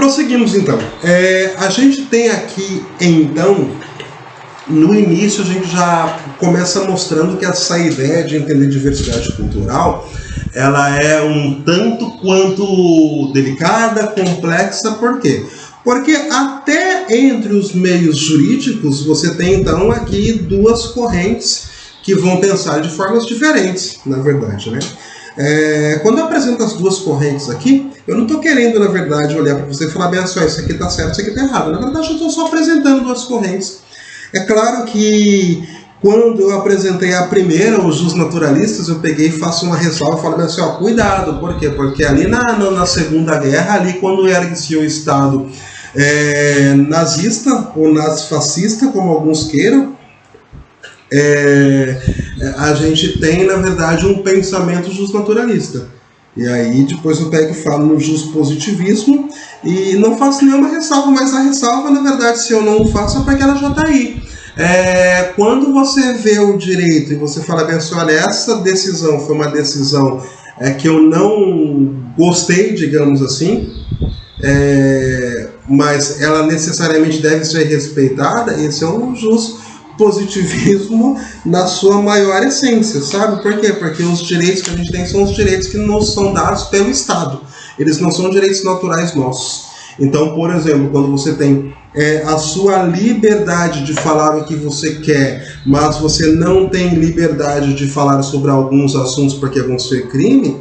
Prosseguimos então. A gente tem aqui, então, no início a gente já começa mostrando que essa ideia de entender diversidade cultural, ela é um tanto quanto delicada, complexa. Por quê? Porque até entre os meios jurídicos você tem então aqui duas correntes que vão pensar de formas diferentes, na verdade, né? Quando eu apresento as duas correntes aqui, eu não estou querendo, na verdade, olhar para você e falar bem assim, isso aqui está certo, isso aqui está errado. Na verdade, eu estou só apresentando duas correntes. É claro que quando eu apresentei a primeira, os justnaturalistas, eu peguei e faço uma ressalva e falo assim, ó, cuidado, por quê? Porque ali na Segunda Guerra, ali quando ergue-se o Estado nazista ou nazifascista, como alguns queiram, a gente tem, na verdade, um pensamento justnaturalista. E aí depois eu pego e falo no justpositivismo e não faço nenhuma ressalva, mas a ressalva, na verdade, se eu não faço é porque ela já está aí. Quando você vê o direito e você fala bem assim, olha, essa decisão foi uma decisão que eu não gostei, digamos assim, mas ela necessariamente deve ser respeitada, esse é um positivismo na sua maior essência, sabe? Por quê? Porque os direitos que a gente tem são os direitos que nos são dados pelo Estado. Eles não são direitos naturais nossos. Então, por exemplo, quando você tem a sua liberdade de falar o que você quer, mas você não tem liberdade de falar sobre alguns assuntos porque vão ser crime,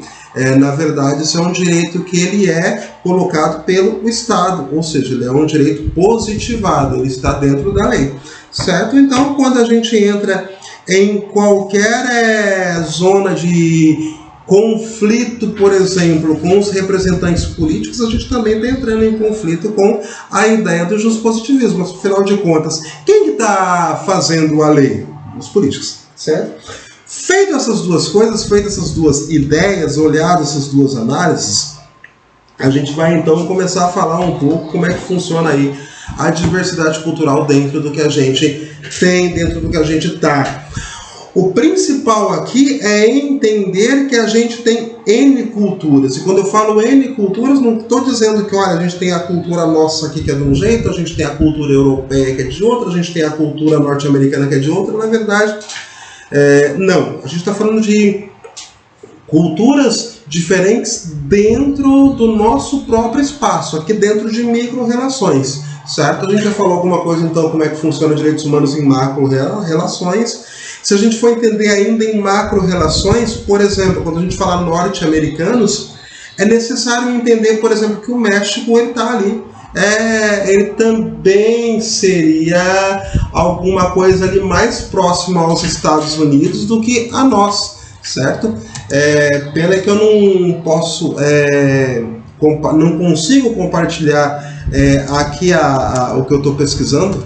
na verdade isso é um direito que ele é colocado pelo Estado, ou seja, ele é um direito positivado, ele está dentro da lei. Certo? Então, quando a gente entra em qualquer zona de conflito, por exemplo, com os representantes políticos, a gente também está entrando em conflito com a ideia do justpositivismo. Afinal de contas, quem está fazendo a lei? Os políticos, certo? Feito essas duas coisas, feitas essas duas ideias, olhadas essas duas análises, a gente vai então começar a falar um pouco como é que funciona aí a diversidade cultural dentro do que a gente tem, dentro do que a gente está. O principal aqui é entender que a gente tem N culturas. E quando eu falo N culturas, não estou dizendo que, olha, a gente tem a cultura nossa aqui que é de um jeito, a gente tem a cultura europeia que é de outra, a gente tem a cultura norte-americana que é de outra. Na verdade, não. A gente está falando de culturas diferentes dentro do nosso próprio espaço, aqui dentro de micro-relações. Certo? A gente já falou alguma coisa, então, como é que funciona direitos humanos em macro-relações. Se a gente for entender ainda em macro-relações, por exemplo, quando a gente fala norte-americanos, é necessário entender, por exemplo, que o México está ali. Ele também seria alguma coisa ali mais próxima aos Estados Unidos do que a nós, certo? Pena que eu não posso, não consigo compartilhar aqui o que eu estou pesquisando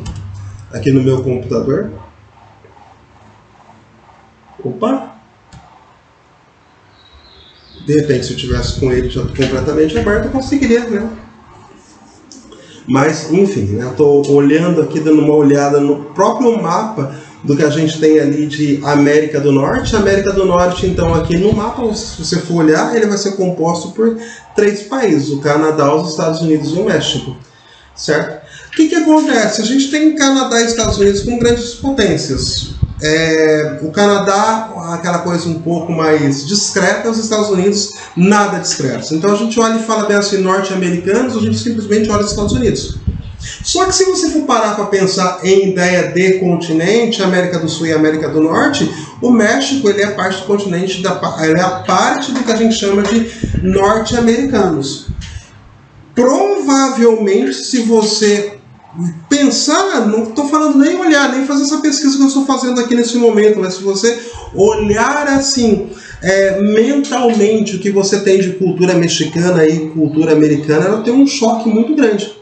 aqui no meu computador. Opa! De repente, se eu tivesse com ele já completamente aberto, eu conseguiria, né? Mas, enfim, né? Eu estou olhando aqui, dando uma olhada no próprio mapa do que a gente tem ali de América do Norte. América do Norte, então, aqui no mapa, se você for olhar, ele vai ser composto por 3 países, o Canadá, os Estados Unidos e o México, certo? O que acontece? A gente tem Canadá e Estados Unidos com grandes potências. O Canadá, aquela coisa um pouco mais discreta, os Estados Unidos, nada discretos. Então a gente olha e fala bem assim, norte-americanos, a gente simplesmente olha os Estados Unidos. Só que se você for parar para pensar em ideia de continente, América do Sul e América do Norte, o México ele é parte do continente, ele é a parte do que a gente chama de norte-americanos. Provavelmente, se você pensar, não estou falando nem olhar, nem fazer essa pesquisa que eu estou fazendo aqui nesse momento, mas se você olhar assim, mentalmente o que você tem de cultura mexicana e cultura americana, ela tem um choque muito grande.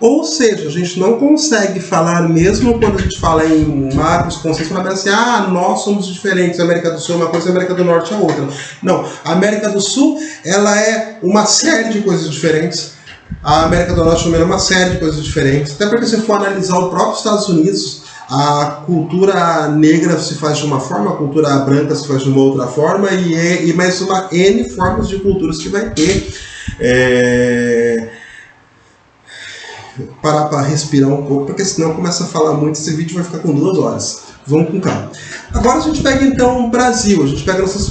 Ou seja, a gente não consegue falar, mesmo quando a gente fala em macros conceitos, falar assim, nós somos diferentes, a América do Sul é uma coisa e a América do Norte é outra. Não, a América do Sul ela é uma série de coisas diferentes. A América do Norte também é uma série de coisas diferentes. Até porque se for analisar o próprio Estados Unidos, a cultura negra se faz de uma forma, a cultura branca se faz de uma outra forma, e mais uma N formas de culturas que vai ter. parar para respirar um pouco, porque senão começa a falar muito, esse vídeo vai ficar com 2 horas. Vamos com calma. Agora a gente pega então o Brasil, a gente pega nossas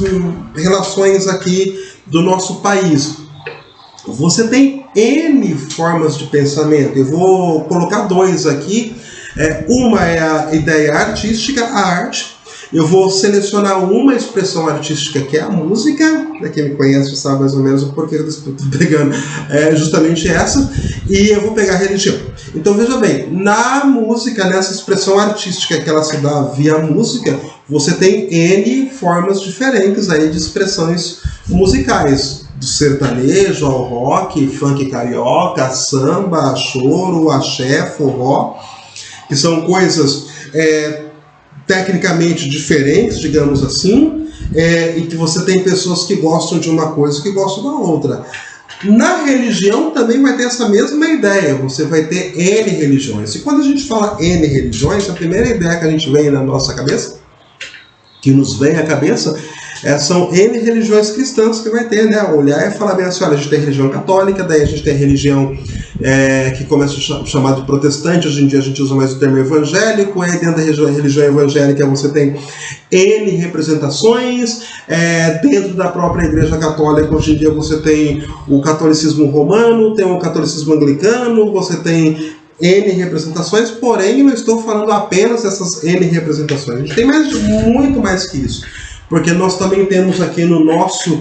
relações aqui do nosso país. Você tem N formas de pensamento, eu vou colocar 2 aqui. Uma é a ideia artística, a arte. Eu vou selecionar uma expressão artística que é a música, quem me conhece sabe mais ou menos o porquê que eu estou pegando justamente essa, e eu vou pegar a religião. Então veja bem, na música, nessa expressão artística que ela se dá via música, você tem N formas diferentes aí de expressões musicais, do sertanejo ao rock, funk carioca, samba, choro, axé, forró, que são coisas tecnicamente diferentes, digamos assim, e que você tem pessoas que gostam de uma coisa e que gostam da outra. Na religião também vai ter essa mesma ideia, você vai ter N religiões. E quando a gente fala N religiões, a primeira ideia que a gente vem na nossa cabeça, que nos vem à cabeça, são N religiões cristãs que vai ter, né? Olhar e falar bem assim, olha, a gente tem religião católica, daí a gente tem religião que começa a chamar de protestante, hoje em dia a gente usa mais o termo evangélico, aí dentro da religião evangélica você tem N representações, dentro da própria igreja católica hoje em dia você tem o catolicismo romano, tem o catolicismo anglicano, você tem N representações, porém não estou falando apenas dessas N representações, a gente tem muito mais que isso. Porque nós também temos aqui no nosso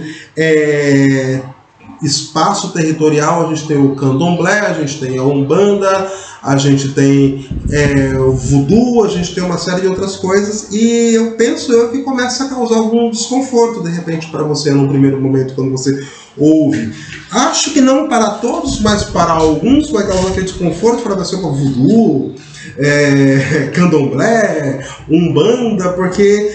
espaço territorial, a gente tem o candomblé, a gente tem a umbanda, a gente tem o voodoo, a gente tem uma série de outras coisas, e eu penso que começa a causar algum desconforto, de repente, para você, num primeiro momento, quando você ouve. Acho que não para todos, mas para alguns vai causar aquele desconforto para você com voodoo, candomblé, umbanda, porque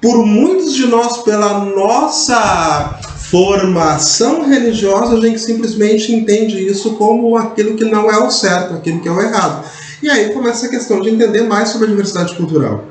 por muitos de nós, pela nossa formação religiosa, a gente simplesmente entende isso como aquilo que não é o certo, aquilo que é o errado. E aí começa a questão de entender mais sobre a diversidade cultural.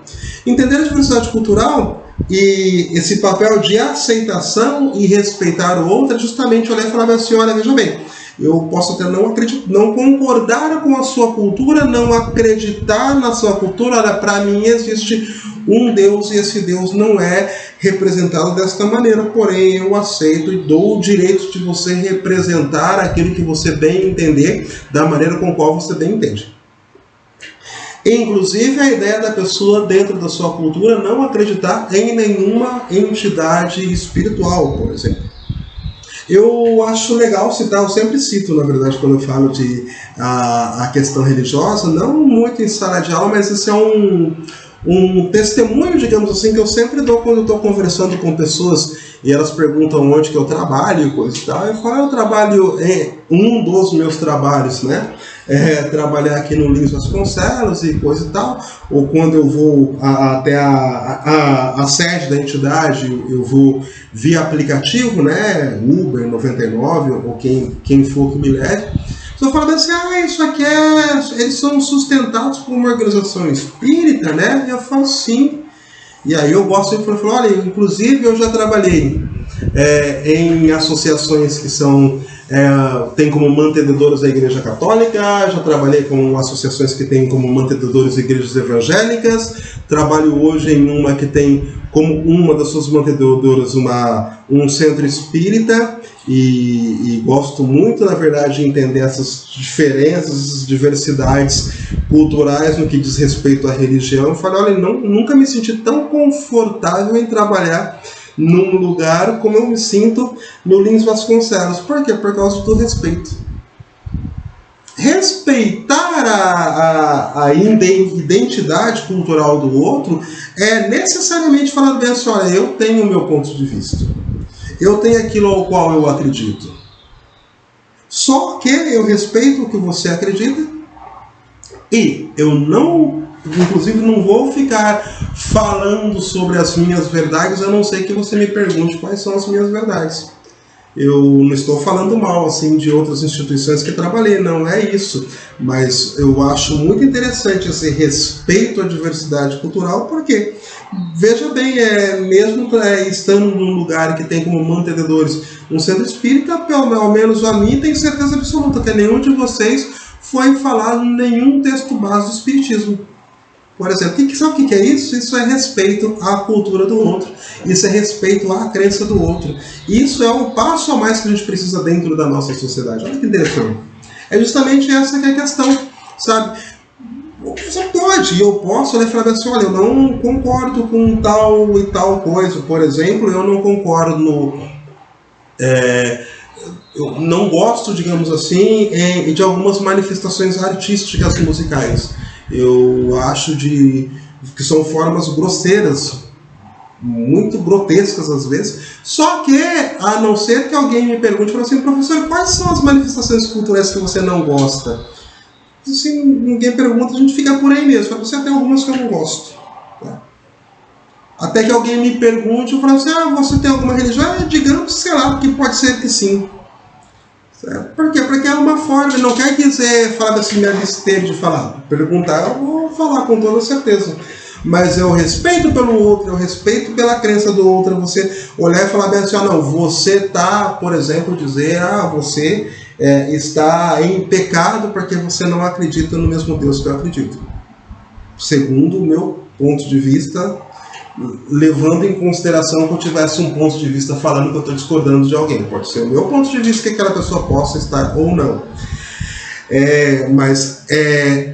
Entender a diversidade cultural e esse papel de aceitação e respeitar o outro é justamente olhar e falar assim, olha, veja bem, eu posso até não concordar com a sua cultura, não acreditar na sua cultura, olha, para mim existe um Deus e esse Deus não é representado desta maneira, porém eu aceito e dou o direito de você representar aquilo que você bem entender, da maneira com qual você bem entende. Inclusive a ideia da pessoa dentro da sua cultura não acreditar em nenhuma entidade espiritual, por exemplo. Eu acho legal citar, eu sempre cito, na verdade, quando eu falo de a questão religiosa, não muito em sala de aula, mas esse é um testemunho, digamos assim, que eu sempre dou quando eu estou conversando com pessoas e elas perguntam onde que eu trabalho e coisa e tal. Eu falo, eu trabalho um dos meus trabalhos, né? Trabalhar aqui no Lins Vasconcelos e coisa e tal, ou quando eu vou até a sede da entidade, eu vou via aplicativo, né? Uber 99 ou quem for que me leve. Só falando assim, isso aqui eles são sustentados por uma organização espírita, né? E eu falo sim. E aí eu gosto de falar, olha, inclusive eu já trabalhei em associações que tem como mantenedoras a Igreja Católica, já trabalhei com associações que tem como mantenedores igrejas evangélicas, trabalho hoje em uma que tem como uma das suas mantenedoras um centro espírita, e gosto muito, na verdade, de entender essas diferenças, essas diversidades culturais no que diz respeito à religião. Eu falei, olha, nunca me senti tão confortável em trabalhar num lugar como eu me sinto no Lins Vasconcelos. Por quê? Por causa do respeito. Respeitar a identidade cultural do outro é necessariamente falar bem assim, olha, eu tenho o meu ponto de vista. Eu tenho aquilo ao qual eu acredito. Só que eu respeito o que você acredita e eu inclusive não vou ficar falando sobre as minhas verdades, a não ser que você me pergunte quais são as minhas verdades. Eu não estou falando mal assim de outras instituições que trabalhei, não é isso. Mas eu acho muito interessante esse respeito à diversidade cultural, porque, veja bem, mesmo estando num lugar que tem como mantenedores um centro espírita, pelo menos a mim, tenho certeza absoluta que nenhum de vocês foi falado em nenhum texto base do Espiritismo. Por exemplo, sabe o que é isso? Isso é respeito à cultura do outro. Isso é respeito à crença do outro. Isso é um passo a mais que a gente precisa dentro da nossa sociedade. Olha que interessante. É justamente essa que é a questão, sabe? Você pode, eu posso falar assim, olha, eu não concordo com tal e tal coisa. Por exemplo, eu não concordo eu não gosto, digamos assim, de algumas manifestações artísticas musicais. Eu acho que são formas grosseiras, muito grotescas às vezes. Só que, a não ser que alguém me pergunte, assim, professor, quais são as manifestações culturais que você não gosta? Assim, ninguém pergunta, a gente fica por aí mesmo. Você tem algumas que eu não gosto. Tá? Até que alguém me pergunte, eu falo assim, você tem alguma religião? Digamos, sei lá, que pode ser que sim. Certo? Por quê? Porque é uma forma, não quer dizer falar assim, me abster de falar. Perguntar, eu vou falar com toda certeza. Mas eu respeito pelo outro, eu respeito pela crença do outro. Você olhar e falar bem assim, não, você está, por exemplo, dizer, você está em pecado porque você não acredita no mesmo Deus que eu acredito. Segundo o meu ponto de vista, levando em consideração que eu tivesse um ponto de vista falando que eu estou discordando de alguém. Pode ser o meu ponto de vista que aquela pessoa possa estar ou não. Mas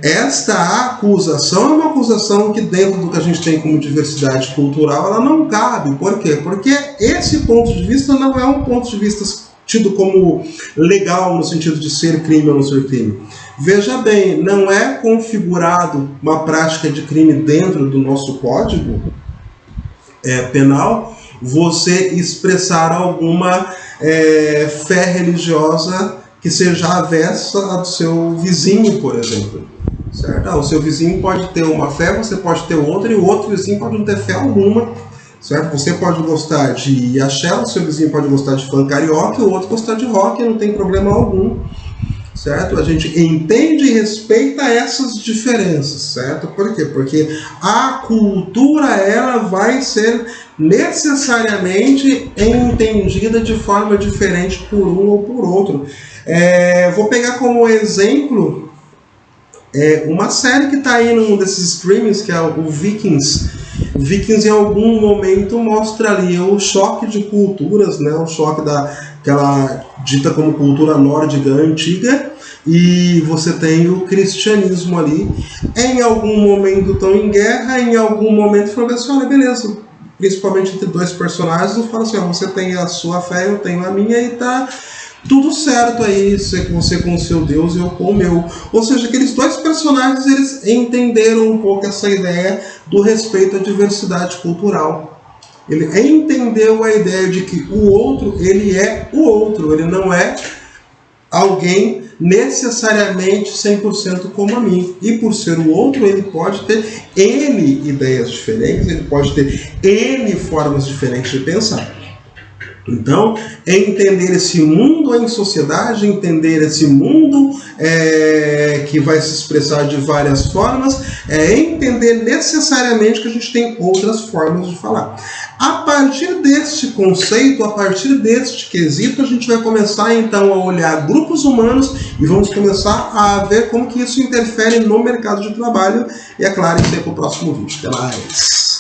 esta acusação é uma acusação que dentro do que a gente tem como diversidade cultural, ela não cabe. Por quê? Porque esse ponto de vista não é um ponto de vista tido como legal no sentido de ser crime ou não ser crime. Veja bem, não é configurado uma prática de crime dentro do nosso código penal você expressar alguma fé religiosa que seja avessa à do seu vizinho, por exemplo. Certo? O seu vizinho pode ter uma fé, você pode ter outra, e o outro vizinho pode não ter fé alguma. Certo? Você pode gostar de axé, o seu vizinho pode gostar de funk carioca, e o outro gostar de rock, não tem problema algum. Certo? A gente entende e respeita essas diferenças, certo? Por quê? Porque a cultura, ela vai ser necessariamente entendida de forma diferente por um ou por outro. Vou pegar como exemplo uma série que está aí num desses streamings, que é o Vikings. Vikings, em algum momento, mostra ali o choque de culturas, né? O choque daquela dita como cultura nórdica antiga, e você tem o cristianismo ali. Em algum momento estão em guerra, em algum momento falam assim, olha, beleza, principalmente entre dois personagens, eu falo assim, você tem a sua fé, eu tenho a minha, e tá tudo certo aí, você com o seu Deus e eu com o meu. Ou seja, aqueles dois personagens, eles entenderam um pouco essa ideia do respeito à diversidade cultural. Ele entendeu a ideia de que o outro, ele é o outro, ele não é alguém necessariamente 100% como a mim. E por ser o outro, ele pode ter N ideias diferentes, ele pode ter N formas diferentes de pensar. Então, entender esse mundo em sociedade, entender esse mundo que vai se expressar de várias formas, entender necessariamente que a gente tem outras formas de falar. A partir deste conceito, a partir deste quesito, a gente vai começar então a olhar grupos humanos e vamos começar a ver como que isso interfere no mercado de trabalho. E é claro, isso aí para o próximo vídeo. Até mais!